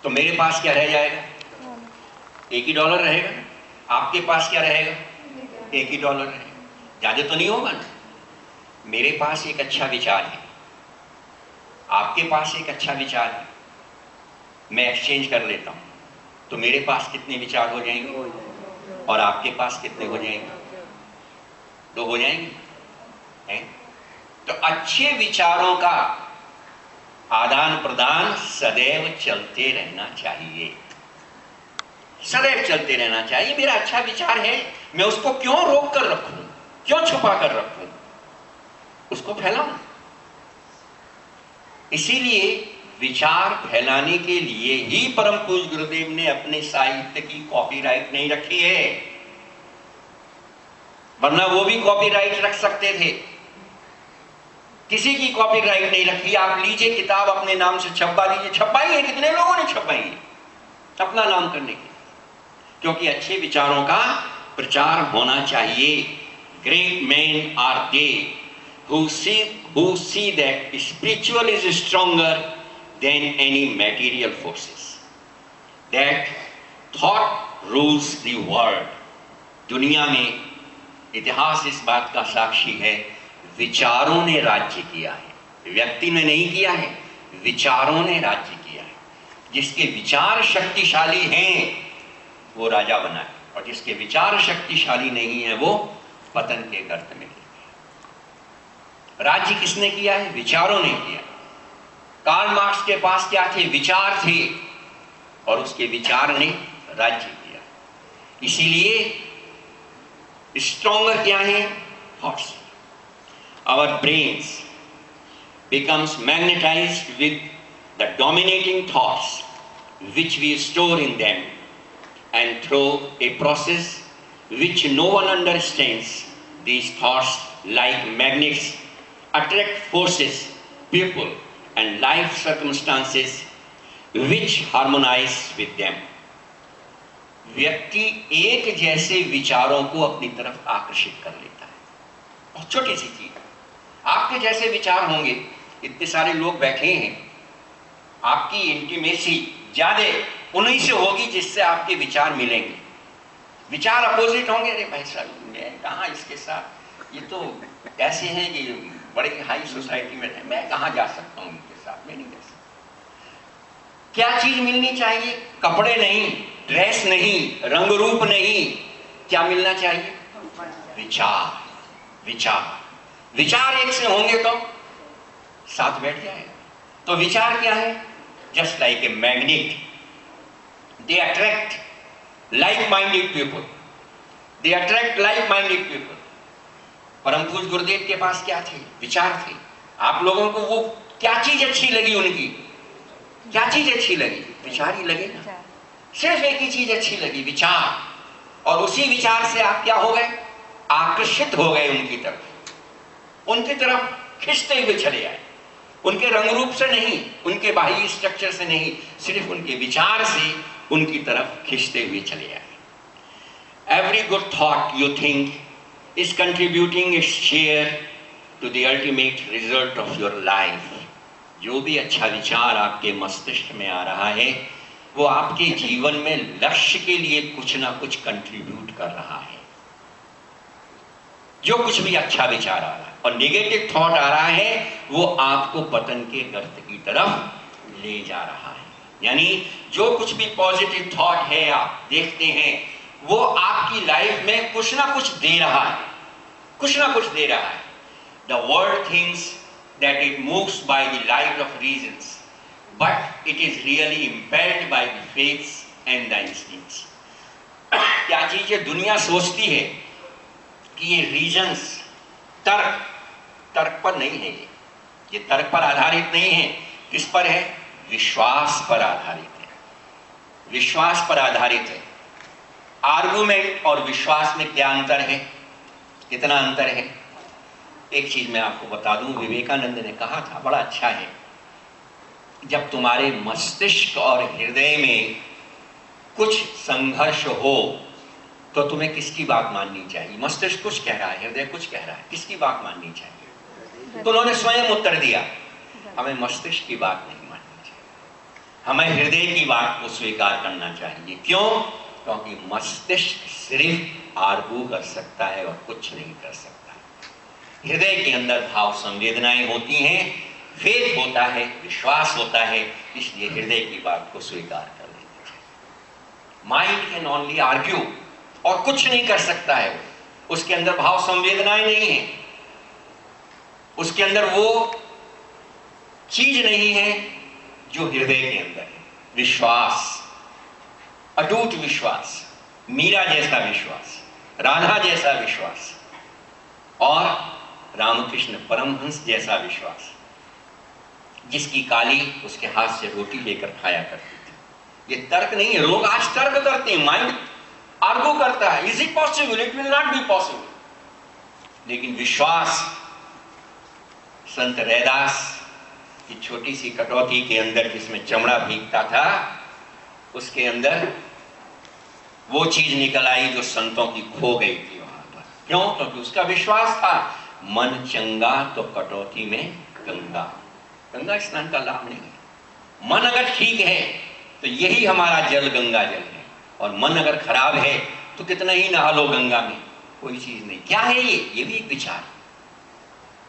तो मेरे पास क्या रह जाएगा? एक ही डॉलर रहेगा ना। आपके पास क्या रहेगा? एक ही डॉलर रहेगा, ज्यादा तो नहीं होगा ना। मेरे पास एक अच्छा विचार है, आपके पास एक अच्छा विचार है, मैं एक्सचेंज कर लेता हूं, तो मेरे पास कितने विचार हो जाएंगे और आपके पास कितने हो जाएंगे? दो हो जाएंगे हैं? तो अच्छे विचारों का आदान प्रदान सदैव चलते रहना चाहिए, सदैव चलते रहना चाहिए। मेरा अच्छा विचार है, मैं उसको क्यों रोक कर रखूं, क्यों छुपा कर रखूं, उसको फैलाऊं। इसीलिए विचार फैलाने के लिए ही परम पूज्य गुरुदेव ने अपने साहित्य की कॉपीराइट नहीं रखी है, वरना वो भी कॉपीराइट रख सकते थे। किसी की कॉपीराइट नहीं रखी। आप लीजिए किताब, अपने नाम से छपवा दीजिए। छपवाई है, कितने लोगों ने छपवाई है अपना नाम करने के लिए, क्योंकि अच्छे विचारों का प्रचार होना चाहिए। Great man are they who see that spiritual is stronger than any material forces, that thought rules the world. दुनिया में इतिहास इस बात का साक्षी है, विचारों ने राज्य किया है, व्यक्ति ने नहीं किया है, विचारों ने राज्य किया है। जिसके विचार शक्तिशाली हैं वो राजा बना है, और जिसके विचार शक्तिशाली नहीं है वो पतन के गर्त में गिर गया। राज्य किसने किया है? विचारों ने किया। कार्ल मार्क्स के पास क्या थे? विचार थे, और उसके विचार ने राज्य किया। इसीलिए स्ट्रॉन्गर क्या है? Thoughts. Our brains becomes magnetized with the dominating thoughts which we store in them, and through a process which no one understands, these thoughts like magnets attract forces, people and life circumstances which harmonize with them. व्यक्ति एक जैसे विचारों को अपनी तरफ आकर्षित कर लेता है। बहुत छोटी सी चीज, आपके जैसे विचार होंगे, इतने सारे लोग बैठे हैं, आपकी इंटीमेसी ज्यादा उन्हीं से होगी जिससे आपके विचार मिलेंगे। विचार अपोजिट होंगे, अरे भाई साहब मैं कहाँ इसके साथ, ये तो ऐसे हैं कि बड़ी हाई सोसाइटी में है, मैं कहाँ जा सकता हूँ उनके साथ, मैं नहीं जा सकता। क्या चीज मिलनी चाहिए? कपड़े नहीं, ड्रेस नहीं, रंग रूप नहीं, क्या मिलना चाहिए? विचार। विचार विचार एक से होंगे तो साथ बैठ जाएगा। तो विचार क्या है? Just like a magnet, they attract like minded people, they attract like minded people. परम पूज्य गुरुदेव के पास क्या थे? विचार थे। आप लोगों को वो क्या चीज अच्छी लगी? उनकी क्या चीज अच्छी लगी? विचार ही लगे ना। सिर्फ एक ही चीज अच्छी लगी, विचार। और उसी विचार से आप क्या हो गए? आकर्षित हो गए उनकी तरफ, उनकी तरफ खिंचते हुए चले आए। उनके रंग रूप से नहीं, उनके बाह्य स्ट्रक्चर से नहीं, सिर्फ उनके विचार से उनकी तरफ खिंचते हुए चले आए। Every good thought you think is contributing its share to the ultimate result of your life. जो भी अच्छा विचार आपके मस्तिष्क में आ रहा है वो आपके जीवन में लक्ष्य के लिए कुछ ना कुछ कंट्रीब्यूट कर रहा है। जो कुछ भी अच्छा विचार आ रहा है और नेगेटिव थॉट आ रहा है वो आपको पतन के गर्त की तरफ ले जा रहा है। यानी जो कुछ भी पॉजिटिव थॉट है आप देखते हैं वो आपकी लाइफ में कुछ ना कुछ दे रहा है, कुछ ना कुछ दे रहा है। The world thinks that it moves by the light of reasons, but it is really impelled by the faiths and the instincts. क्या चीज है? दुनिया सोचती है कि ये रीजन्स तर्क पर नहीं है, ये तर्क पर आधारित नहीं है। किस पर है? विश्वास पर आधारित है, विश्वास पर आधारित है। आर्गुमेंट और विश्वास में क्या अंतर है? कितना अंतर है? एक चीज मैं आपको बता दूं, विवेकानंद ने कहा था, बड़ा अच्छा है। जब तुम्हारे मस्तिष्क और हृदय में कुछ संघर्ष हो तो तुम्हें किसकी बात माननी चाहिए? मस्तिष्क कुछ कह रहा है, हृदय कुछ कह रहा है, किसकी बात माननी चाहिए? तो उन्होंने स्वयं उत्तर दिया, हमें मस्तिष्क की बात नहीं माननी चाहिए, हमें हृदय की बात को स्वीकार करना चाहिए। क्यों? क्योंकि मस्तिष्क सिर्फ आर्गू कर सकता है और कुछ नहीं कर सकता। हृदय के अंदर भाव संवेदनाएं होती हैं, फेथ होता है, विश्वास होता है, इसलिए हृदय की बात को स्वीकार कर लेना चाहिए। माइंड कैन ओनली आर्ग्यू, और कुछ नहीं कर सकता है। उसके अंदर भाव संवेदनाएं नहीं है, उसके अंदर वो चीज नहीं है जो हृदय के अंदर है। विश्वास, अटूट विश्वास, मीरा जैसा विश्वास, राधा जैसा विश्वास और रामकृष्ण परमहंस जैसा विश्वास, जिसकी काली उसके हाथ से रोटी लेकर खाया करती थी। ये तर्क नहीं है। लोग आज तर्क करते हैं, माइंड आर्गू करता है, is it possible, it will not be possible. लेकिन विश्वास, संत रैदास की छोटी सी कटौती के अंदर जिसमें चमड़ा भीगता था, उसके अंदर वो चीज निकल आई जो संतों की खो गई थी वहां पर। क्यों? क्योंकि उसका विश्वास था, मन चंगा तो कटौती में गंगा। गंगा स्नान का लाभ नहीं है। मन अगर ठीक है तो यही हमारा जल गंगा जल है, और मन अगर खराब है तो कितना ही नहा लो गंगा में, कोई चीज नहीं। क्या है ये भी एक विचार।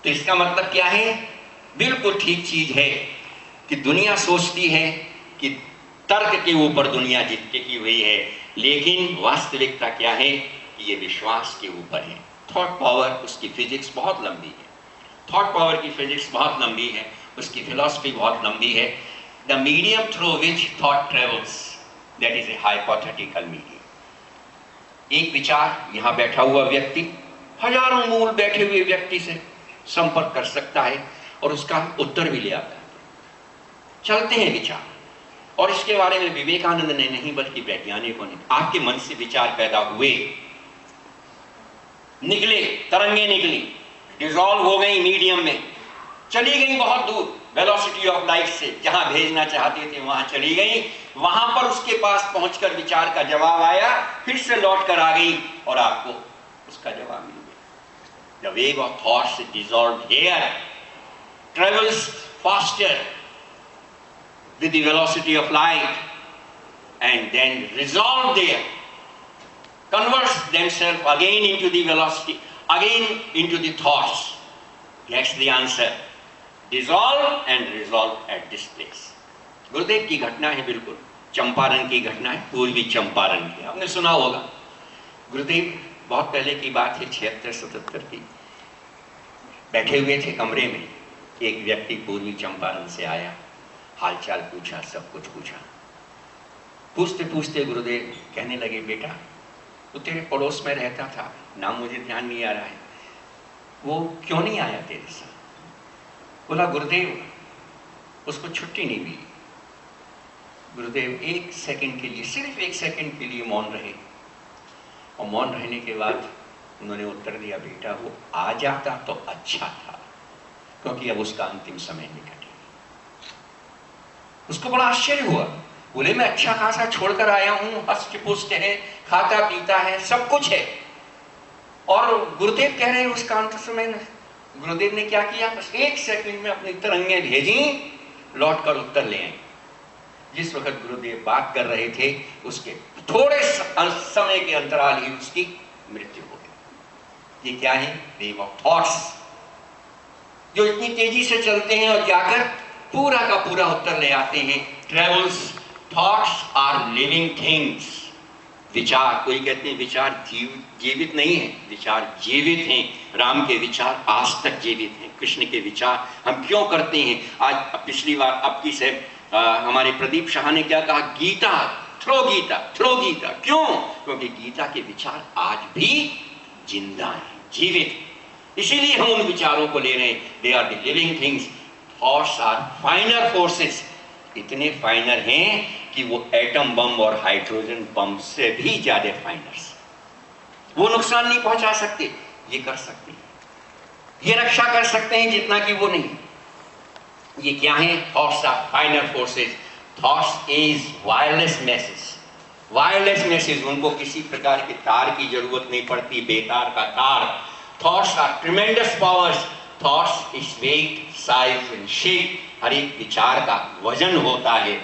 तो इसका मतलब क्या है? बिल्कुल ठीक चीज है कि दुनिया सोचती है कि तर्क के ऊपर दुनिया जीत की हुई है, लेकिन वास्तविकता क्या है कि ये विश्वास के ऊपर है। थॉट पावर, उसकी फिजिक्स बहुत लंबी है। थॉट पावर की फिजिक्स बहुत लंबी है, उसकी फिलॉसफी बहुत लंबी है। The medium through which thought travels, that is a hypothetical medium. एक विचार, यहां बैठा हुआ व्यक्ति हजारों मूल बैठे हुए व्यक्ति से संपर्क कर सकता है और उसका उत्तर भी ले आता है। चलते हैं विचार, और इसके बारे में विवेकानंद ने नहीं बल्कि वैज्ञानिकों ने, आपके मन से विचार पैदा हुए, निकले, तरंगे निकली, डिसॉल्व हो गई मीडियम में, चली गई बहुत दूर, वेलोसिटी ऑफ लाइट से जहां भेजना चाहते थे वहां चली गई। वहां पर उसके पास पहुंचकर विचार का जवाब आया, फिर से लौट कर आ गई और आपको उसका जवाब मिल गया। The wave of thoughts dissolved here travels faster with the velocity of light and then resolve there, converts themselves again into the velocity, again into the thoughts. That's the answer. Dissolve and resolve at this place. गुरुदेव की घटना है, बिल्कुल चंपारण की घटना है, पूर्वी चंपारण की, आपने सुना होगा। गुरुदेव बहुत पहले की बात है, 76-77 की, बैठे हुए थे कमरे में। एक व्यक्ति पूर्वी चंपारण से आया, हालचाल पूछा, सब कुछ पूछा। पूछते पूछते गुरुदेव कहने लगे, बेटा वो तेरे पड़ोस में रहता था, नाम मुझे ध्यान नहीं आ रहा है, वो क्यों नहीं आया तेरे साथ? बोला, गुरुदेव उसको छुट्टी नहीं मिली। गुरुदेव एक सेकंड के लिए, सिर्फ एक सेकंड के लिए मौन रहे, और मौन रहने के बाद उन्होंने उत्तर दिया, बेटा वो आ जाता तो अच्छा था, क्योंकि अब उसका अंतिम समय निकट है। उसको बड़ा आश्चर्य हुआ। बोले, मैं अच्छा खासा छोड़कर आया हूं, हष्ट पुष्ट है, खाता पीता है, सब कुछ है, और गुरुदेव कह रहे हैं उसका अंत समय न। गुरुदेव ने क्या किया? बस एक सेकंड में अपनी तरंगे भेजी, लौट कर उत्तर ले आए। जिस वक्त गुरुदेव बात कर रहे थे उसके थोड़े समय के अंतराल ही उसकी मृत्यु हो गई। ये क्या है? वेव ऑफ थॉट्स, जो इतनी तेजी से चलते हैं और जाकर पूरा का पूरा उत्तर ले आते हैं। Travels, thoughts are living things. विचार, कोई कहते हैं विचार जीवित नहीं है, विचार जीवित हैं। राम के विचार आज तक जीवित हैं। कृष्ण के विचार हम क्यों करते हैं? आज पिछली बार आपकी से हमारे प्रदीप शाह ने क्या कहा? Gita, through Gita, through Gita. क्यों? क्योंकि गीता के विचार आज भी जिंदा हैं, जीवित। इसीलिए हम उन विचारों को ले रहे हैं। They are the living things. Thoughts are finer forces. इतने फाइनर हैं कि वो एटम बम और हाइड्रोजन बम से भी ज्यादा फाइनर्स। वो नुकसान नहीं पहुंचा सकते, ये कर सकते हैं, ये रक्षा कर सकते हैं जितना कि वो नहीं। ये क्या है? Thoughts are finer forces. Thoughts is wireless message. Wireless message, उनको किसी प्रकार के तार की जरूरत नहीं पड़ती, बेतार का तार। Thoughts are tremendous powers. Thoughts is weight, size and shape. हर एक विचार का वजन होता है।